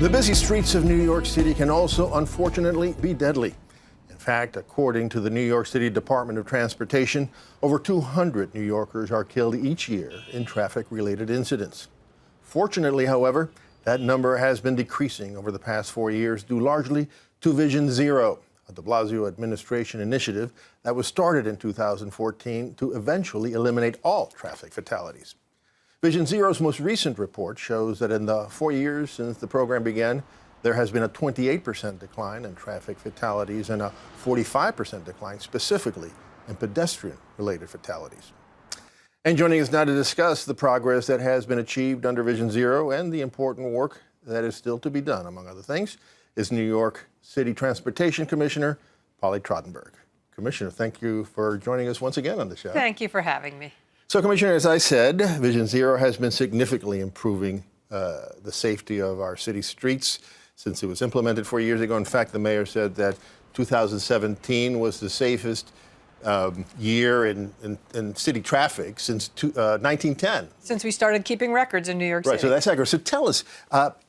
The busy streets of New York City can also, unfortunately, be deadly. In fact, according to the New York City Department of Transportation, over 200 New Yorkers are killed each year in traffic-related incidents. Fortunately, however, that number has been decreasing over the past 4 years due largely to Vision Zero, a de Blasio administration initiative that was started in 2014 to eventually eliminate all traffic fatalities. Vision Zero's most recent report shows that in the 4 years since the program began, there has been a 28% decline in traffic fatalities and a 45% decline specifically in pedestrian-related fatalities. And joining us now to discuss the progress that has been achieved under Vision Zero and the important work that is still to be done, among other things, is New York City Transportation Commissioner Polly Trottenberg. Commissioner, thank you for joining us once again on the show. Thank you for having me. So, Commissioner, as I said, Vision Zero has been significantly improving the safety of our city streets since it was implemented 4 years ago. In fact, the mayor said that 2017 was the safest year in city traffic since 1910. Since we started keeping records in New York City. Right, so that's accurate. So tell us,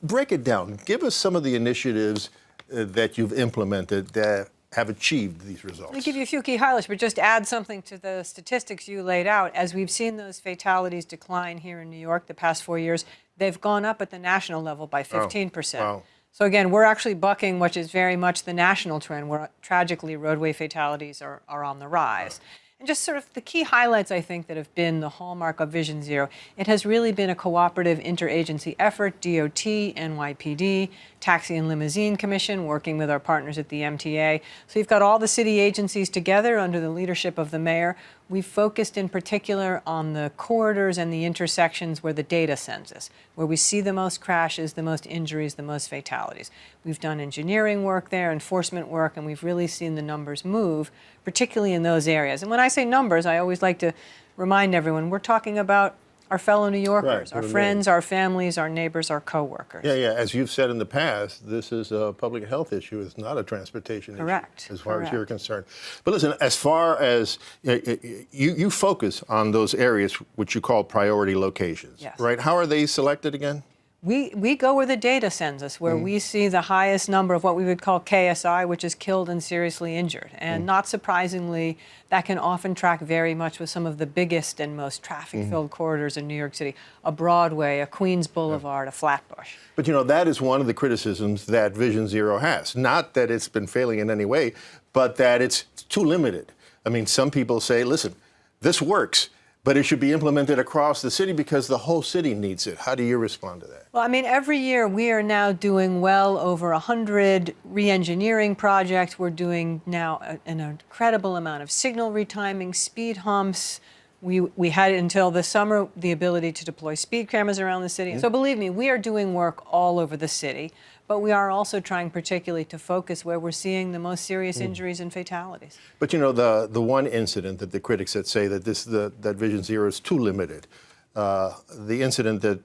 break it down. Give us some of the initiatives that you've implemented that have achieved these results. Let me give you a few key highlights, but just add something to the statistics you laid out. As we've seen those fatalities decline here in New York the past 4 years, they've gone up at the national level by 15%. Wow. So again, we're actually bucking what is very much the national trend, where tragically roadway fatalities are on the rise. And just sort of the key highlights, I think, that have been the hallmark of Vision Zero. It has really been a cooperative interagency effort, DOT, NYPD, Taxi and Limousine Commission, working with our partners at the MTA. So you've got all the city agencies together under the leadership of the mayor. We've focused in particular on the corridors and the intersections where the data sends us, where we see the most crashes, the most injuries, the most fatalities. We've done engineering work there, enforcement work, and we've really seen the numbers move, particularly in those areas. And when I say numbers, I always like to remind everyone, we're talking about our fellow New Yorkers, right, our friends, our families, our neighbors, our coworkers. Yeah. As you've said in the past, this is a public health issue. It's not a transportation issue, as far as you're concerned. But listen, as far as you focus on those areas which you call priority locations, yes, right? How are they selected again? We go where the data sends us, where we see the highest number of what we would call KSI, which is killed and seriously injured. And not surprisingly, that can often track very much with some of the biggest and most traffic-filled corridors in New York City, a Broadway, a Queens Boulevard, a Flatbush. But, you know, that is one of the criticisms that Vision Zero has. Not that it's been failing in any way, but that it's too limited. I mean, some people say, listen, this works, but it should be implemented across the city because the whole city needs it. How do you respond to that? Well, I mean, every year we are now doing well over 100 re-engineering projects. We're doing now an incredible amount of signal retiming, speed humps. We had until this summer the ability to deploy speed cameras around the city. So believe me, we are doing work all over the city, but we are also trying particularly to focus where we're seeing the most serious injuries and fatalities. But you know, the one incident that the critics that say that that Vision Zero is too limited, the incident that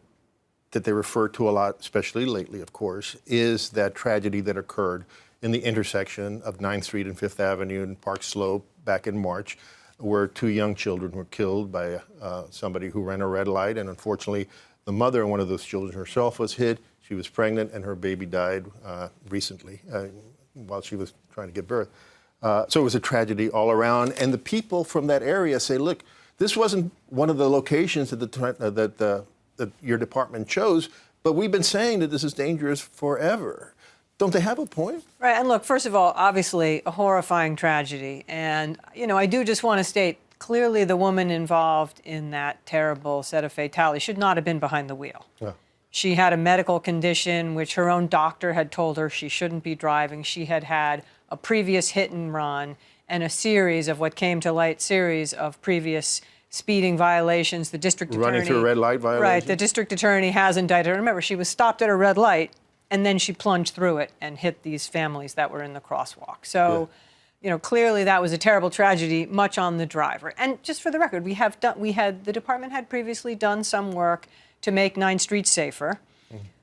they refer to a lot, especially lately, of course, is that tragedy that occurred in the intersection of 9th Street and 5th Avenue and Park Slope back in March, where 2 young children were killed by somebody who ran a red light. And unfortunately, the mother of one of those children herself was hit. She was pregnant, and her baby died recently while she was trying to give birth. So it was a tragedy all around. And the people from that area say, look, this wasn't one of the locations that your department chose, but we've been saying that this is dangerous forever. Don't they have a point? Right, and look, first of all, obviously a horrifying tragedy. And, you know, I do just want to state, clearly the woman involved in that terrible set of fatalities should not have been behind the wheel. Yeah. She had a medical condition which her own doctor had told her she shouldn't be driving. She had had a previous hit and run and a series of what came to light series of previous speeding violations. The district attorney... Running through a red light violation? Right, the district attorney has indicted her. Remember, she was stopped at a red light and then she plunged through it and hit these families that were in the crosswalk. So, you know, clearly that was a terrible tragedy, much on the driver. And just for the record, the department had previously done some work to make 9th Street safer.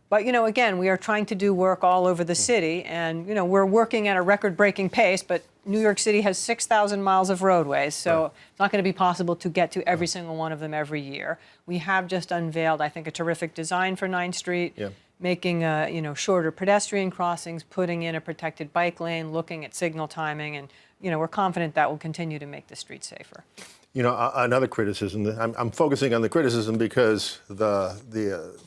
But, you know, again, we are trying to do work all over the city, and, you know, we're working at a record-breaking pace, but New York City has 6,000 miles of roadways, so it's not going to be possible to get to every single one of them every year. We have just unveiled, I think, a terrific design for 9th Street. making shorter pedestrian crossings, putting in a protected bike lane, looking at signal timing, and we're confident that will continue to make the streets safer. Another criticism. I'm focusing on the criticism because the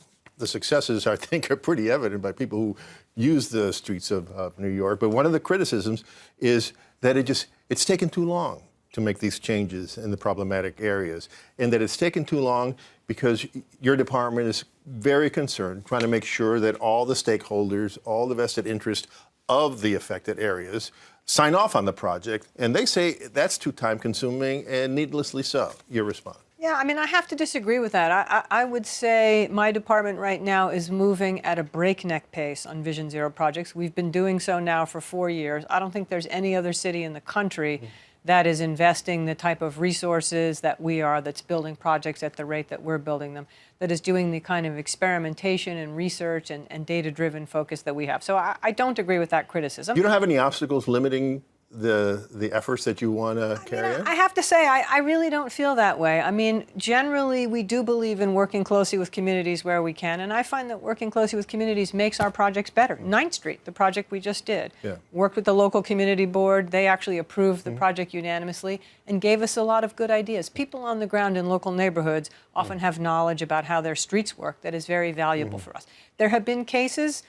successes, I think, are pretty evident by people who use the streets of New York. But one of the criticisms is that it's taken too long to make these changes in the problematic areas, and that it's taken too long because your department is very concerned, trying to make sure that all the stakeholders, all the vested interest of the affected areas sign off on the project, and they say that's too time-consuming and needlessly so. Your response? Yeah, I mean, I have to disagree with that. I would say my department right now is moving at a breakneck pace on Vision Zero projects. We've been doing so now for 4 years. I don't think there's any other city in the country that is investing the type of resources that we are, that's building projects at the rate that we're building them, that is doing the kind of experimentation and research and data-driven focus that we have. So I don't agree with that criticism. You don't have any obstacles limiting the efforts that you want to carry out? I have to say, I really don't feel that way. I mean, generally, we do believe in working closely with communities where we can, and I find that working closely with communities makes our projects better. 9th Street, the project we just did, worked with the local community board. They actually approved the project unanimously and gave us a lot of good ideas. People on the ground in local neighborhoods often have knowledge about how their streets work that is very valuable for us. There have been cases.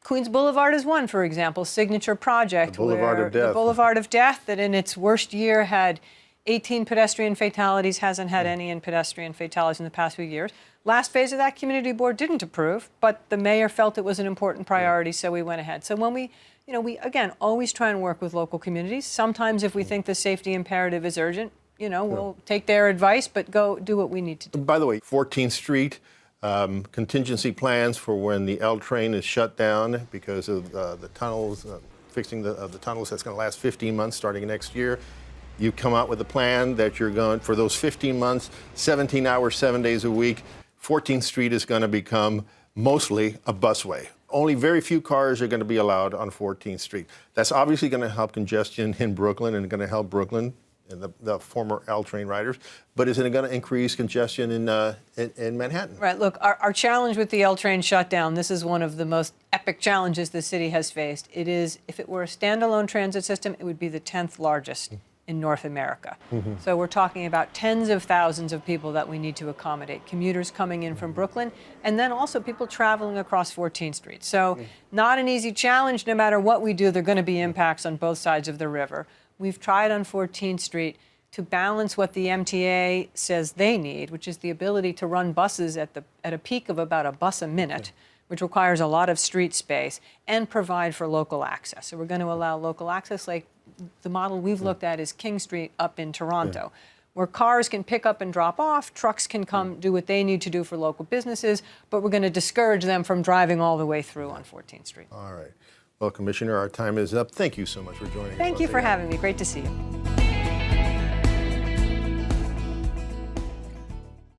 Queens Boulevard is one, for example, signature project. The Boulevard of Death. The Boulevard of Death, that in its worst year had 18 pedestrian fatalities, hasn't had any in pedestrian fatalities in the past few years. Last phase of that community board didn't approve, but the mayor felt it was an important priority, so we went ahead. So when we again, always try and work with local communities. Sometimes if we think the safety imperative is urgent, we'll take their advice, but go do what we need to do. By the way, 14th Street, contingency plans for when the L train is shut down because of the tunnels, fixing the tunnels. That's going to last 15 months starting next year. You come out with a plan that you're going, for those 15 months, 17 hours, 7 days a week, 14th Street is going to become mostly a busway. Only very few cars are going to be allowed on 14th Street. That's obviously going to help congestion in Brooklyn and going to help Brooklyn and the former L train riders, but is it going to increase congestion in Manhattan? Right. Look, our challenge with the L train shutdown, this is one of the most epic challenges the city has faced. It is, if it were a standalone transit system, it would be the 10th largest in North America. So we're talking about tens of thousands of people that we need to accommodate, commuters coming in from Brooklyn, and then also people traveling across 14th Street. So not an easy challenge. No matter what we do, there are going to be impacts on both sides of the river. We've tried on 14th Street to balance what the MTA says they need, which is the ability to run buses at a peak of about a bus a minute, which requires a lot of street space, and provide for local access. So we're going to allow local access, like the model we've looked at is King Street up in Toronto, where cars can pick up and drop off, trucks can come do what they need to do for local businesses, but we're going to discourage them from driving all the way through on 14th Street. All right. Well, Commissioner, our time is up. Thank you so much for joining us. Thank you for having me. Great to see you.